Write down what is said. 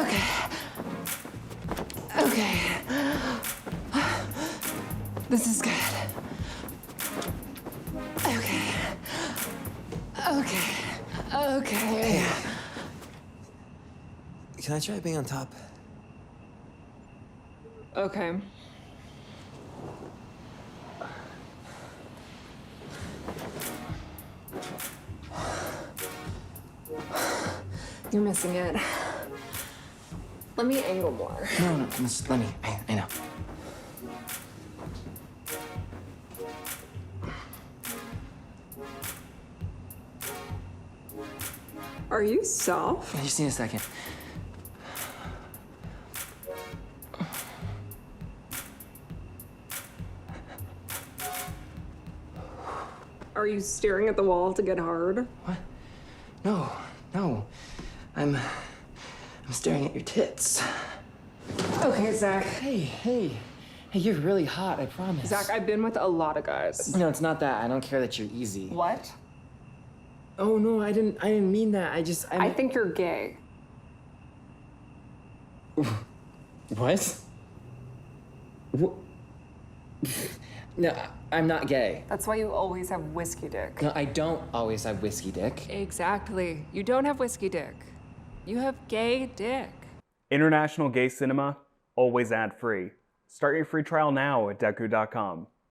Okay. Okay. This is good. Okay. Okay. Okay. Can I try being on top? Okay. You're missing it. Let me angle more. No, just let me. I know. Are you soft? I just need a second. Are you staring at the wall to get hard? What? No. I'm staring at your tits. Okay, Zach. Hey, you're really hot, I promise. Zach, I've been with a lot of guys. No, it's not that. I don't care that you're easy. What? Oh no, I didn't mean that. I think you're gay. What? No, I'm not gay. That's why you always have whiskey dick. No, I don't always have whiskey dick. Exactly. You don't have whiskey dick. You have gay dick. International Gay Cinema, always ad-free. Start your free trial now at Dekkoo.com.